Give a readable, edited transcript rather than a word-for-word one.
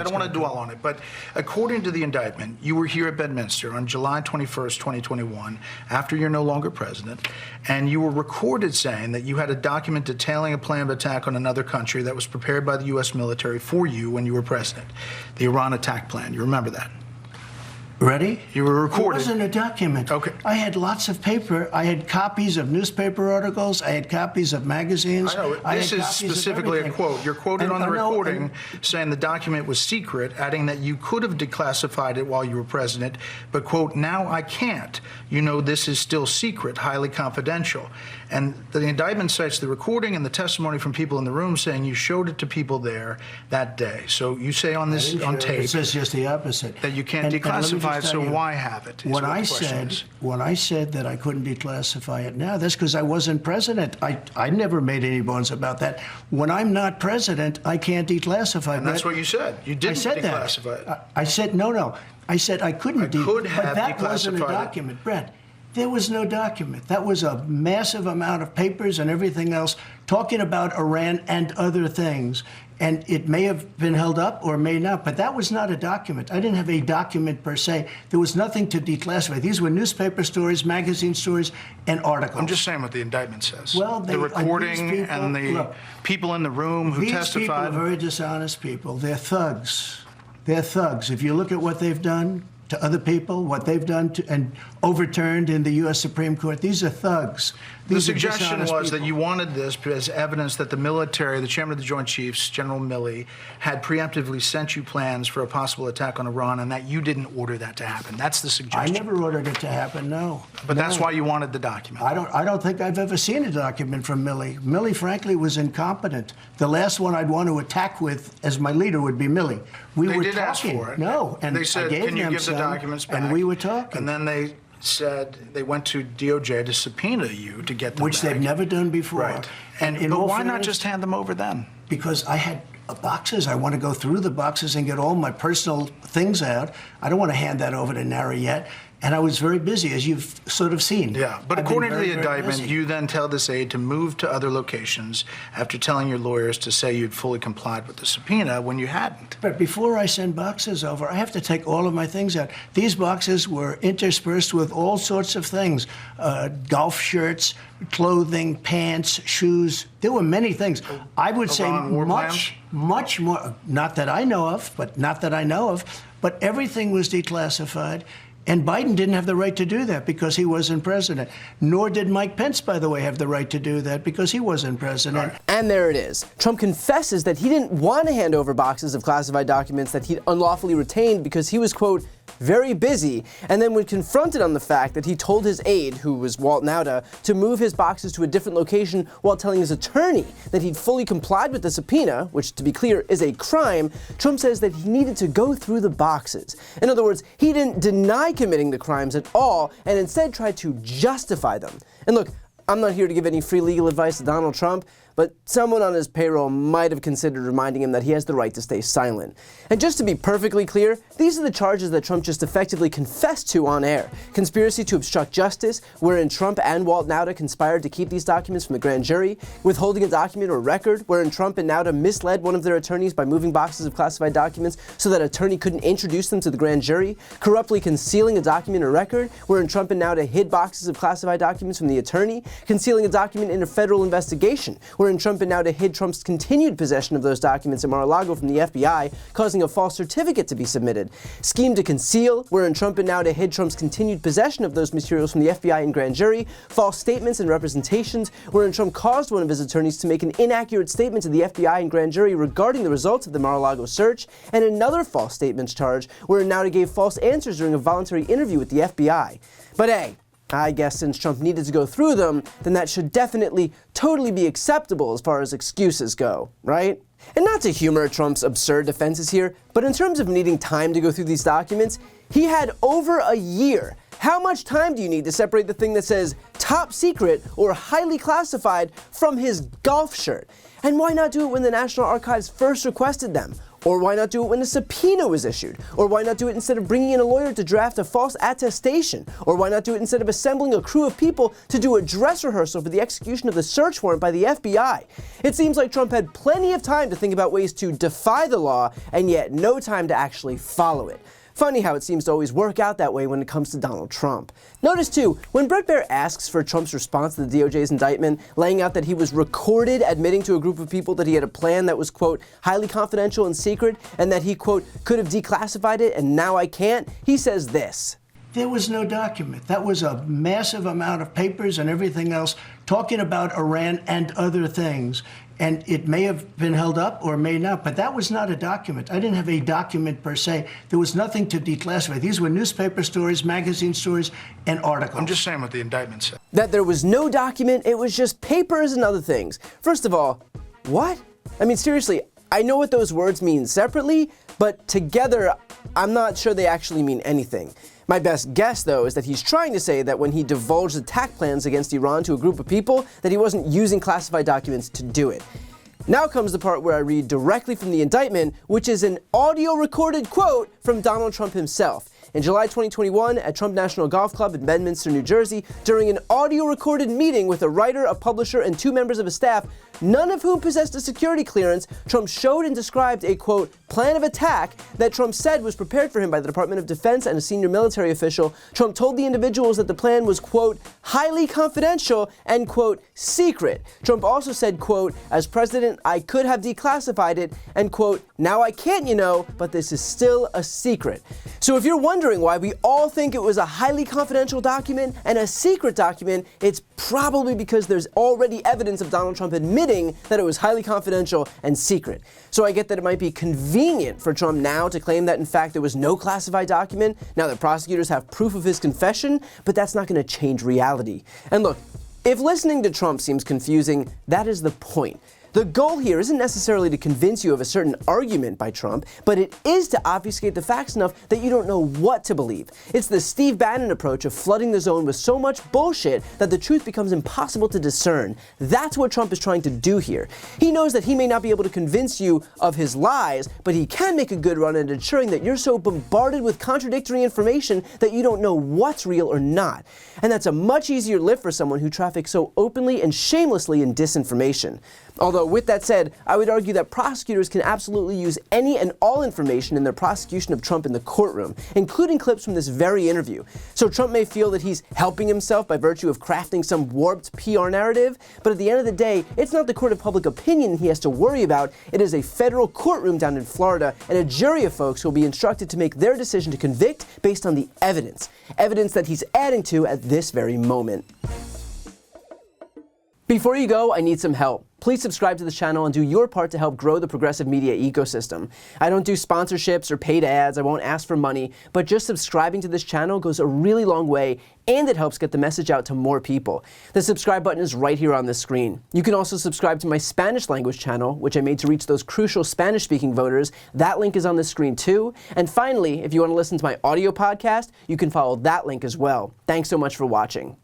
I don't want to dwell on it, but according to the indictment, you were here at Bedminster on July 21st, 2021, after you're no longer president, and you were recorded saying that you had a document detailing a plan of attack on another country that was prepared by the U.S. military for you when you were president, the Iran attack plan. You remember that? Ready? You were recorded. It wasn't a document. Okay. I had lots of paper. I had copies of newspaper articles. I had copies of magazines. I know. This is specifically a quote. You're quoted on the recording saying the document was secret, adding that you could have declassified it while you were president, but, quote, now I can't. You know this is still secret, highly confidential. And the indictment cites the recording and the testimony from people in the room saying you showed it to people there that day. So you say on this on tape it says just the opposite, that you can't declassify it. So why have it? When I said that I couldn't declassify it now, that's because I wasn't president. I never made any bones about that. When I'm not president, I can't declassify. And that's what you said. You didn't declassify it. I said no. I said I couldn't. But that wasn't a document, Brett. There was no document. That was a massive amount of papers and everything else talking about Iran and other things. And it may have been held up or may not, but that was not a document. I didn't have a document per se. There was nothing to declassify. These were newspaper stories, magazine stories, and articles. I'm just saying what the indictment says. Well, the recording people, and the people in the room who testified. These people are very dishonest people. They're thugs. They're thugs. If you look at what they've done to other people, what they've done to, and overturned in the U.S. Supreme Court, these are thugs. The suggestion was that you wanted this as evidence that the military, the chairman of the Joint Chiefs, General Milley, had preemptively sent you plans for a possible attack on Iran, and that you didn't order that to happen. That's the suggestion. I never ordered it to happen, no. But that's why you wanted the document. I don't think I've ever seen a document from Milley. Milley, frankly, was incompetent. The last one I'd want to attack with as my leader would be Milley. They did ask for it. No, and they said, "Can you give the documents back?" And we were talking. And then they said they went to DOJ to subpoena you to get them Which back. They've never done before. Right. But why not just hand them over then? Because I had boxes. I want to go through the boxes and get all my personal things out. I don't want to hand that over to NARA yet. And I was very busy, as you've sort of seen. Yeah, but according to the indictment, you then tell this aide to move to other locations after telling your lawyers to say you'd fully complied with the subpoena when you hadn't. But before I send boxes over, I have to take all of my things out. These boxes were interspersed with all sorts of things, golf shirts, clothing, pants, shoes. There were many things. I would say much more, not that I know of, but everything was declassified. And Biden didn't have the right to do that because he wasn't president. Nor did Mike Pence, by the way, have the right to do that because he wasn't president. And there it is. Trump confesses that he didn't want to hand over boxes of classified documents that he'd unlawfully retained because he was, quote, very busy, and then when confronted on the fact that he told his aide, who was Walt Nauta, to move his boxes to a different location while telling his attorney that he'd fully complied with the subpoena, which, to be clear, is a crime, Trump says that he needed to go through the boxes. In other words, he didn't deny committing the crimes at all, and instead tried to justify them. And look, I'm not here to give any free legal advice to Donald Trump, but someone on his payroll might have considered reminding him that he has the right to stay silent. And just to be perfectly clear, these are the charges that Trump just effectively confessed to on air. Conspiracy to obstruct justice, wherein Trump and Walt Nauta conspired to keep these documents from the grand jury. Withholding a document or record, wherein Trump and Nauta misled one of their attorneys by moving boxes of classified documents so that attorney couldn't introduce them to the grand jury. Corruptly concealing a document or record, wherein Trump and Nauta hid boxes of classified documents from the attorney. Concealing a document in a federal investigation, wherein Trump and Nauta hid Trump's continued possession of those documents at Mar-a-Lago from the FBI, causing a false certificate to be submitted. Scheme to conceal, wherein Trump and Nauta hid Trump's continued possession of those materials from the FBI and grand jury. False statements and representations, wherein Trump caused one of his attorneys to make an inaccurate statement to the FBI and grand jury regarding the results of the Mar-a-Lago search. And another false statements charge, wherein Nauta gave false answers during a voluntary interview with the FBI. But hey, I guess since Trump needed to go through them, then that should definitely totally be acceptable as far as excuses go, right? And not to humor Trump's absurd defenses here, but in terms of needing time to go through these documents, he had over a year. How much time do you need to separate the thing that says top secret or highly classified from his golf shirt? And why not do it when the National Archives first requested them? Or why not do it when a subpoena was issued? Or why not do it instead of bringing in a lawyer to draft a false attestation? Or why not do it instead of assembling a crew of people to do a dress rehearsal for the execution of the search warrant by the FBI? It seems like Trump had plenty of time to think about ways to defy the law, and yet no time to actually follow it. Funny how it seems to always work out that way when it comes to Donald Trump. Notice too, when Bret Baier asks for Trump's response to the DOJ's indictment, laying out that he was recorded admitting to a group of people that he had a plan that was, quote, highly confidential and secret, and that he, quote, could have declassified it and now I can't, he says this. There was no document. That was a massive amount of papers and everything else talking about Iran and other things. And it may have been held up or may not, but that was not a document. I didn't have a document per se. There was nothing to declassify. These were newspaper stories, magazine stories, and articles. I'm just saying what the indictment said. That there was no document, it was just papers and other things. First of all, what? I mean, seriously, I know what those words mean separately, but together, I'm not sure they actually mean anything. My best guess, though, is that he's trying to say that when he divulged attack plans against Iran to a group of people, that he wasn't using classified documents to do it. Now comes the part where I read directly from the indictment, which is an audio-recorded quote from Donald Trump himself. In July 2021, at Trump National Golf Club in Bedminster, New Jersey, during an audio-recorded meeting with a writer, a publisher, and 2 members of his staff, none of whom possessed a security clearance, Trump showed and described a, quote, plan of attack that Trump said was prepared for him by the Department of Defense and a senior military official. Trump told the individuals that the plan was, quote, highly confidential and, quote, secret. Trump also said, quote, as president, I could have declassified it, and, quote, now I can't, you know, but this is still a secret. So if you're wondering why we all think it was a highly confidential document and a secret document, it's probably because there's already evidence of Donald Trump admitting that it was highly confidential and secret. So I get that it might be convenient for Trump now to claim that in fact there was no classified document, now that prosecutors have proof of his confession, but that's not going to change reality. And look, if listening to Trump seems confusing, that is the point. The goal here isn't necessarily to convince you of a certain argument by Trump, but it is to obfuscate the facts enough that you don't know what to believe. It's the Steve Bannon approach of flooding the zone with so much bullshit that the truth becomes impossible to discern. That's what Trump is trying to do here. He knows that he may not be able to convince you of his lies, but he can make a good run at ensuring that you're so bombarded with contradictory information that you don't know what's real or not. And that's a much easier lift for someone who traffics so openly and shamelessly in disinformation. Although, with that said, I would argue that prosecutors can absolutely use any and all information in their prosecution of Trump in the courtroom, including clips from this very interview. So Trump may feel that he's helping himself by virtue of crafting some warped PR narrative, but at the end of the day, it's not the court of public opinion he has to worry about. It is a federal courtroom down in Florida and a jury of folks who will be instructed to make their decision to convict based on the evidence that he's adding to at this very moment. Before you go, I need some help. Please subscribe to the channel and do your part to help grow the progressive media ecosystem. I don't do sponsorships or paid ads, I won't ask for money, but just subscribing to this channel goes a really long way, and it helps get the message out to more people. The subscribe button is right here on the screen. You can also subscribe to my Spanish language channel, which I made to reach those crucial Spanish-speaking voters. That link is on the screen too. And finally, if you want to listen to my audio podcast, you can follow that link as well. Thanks so much for watching.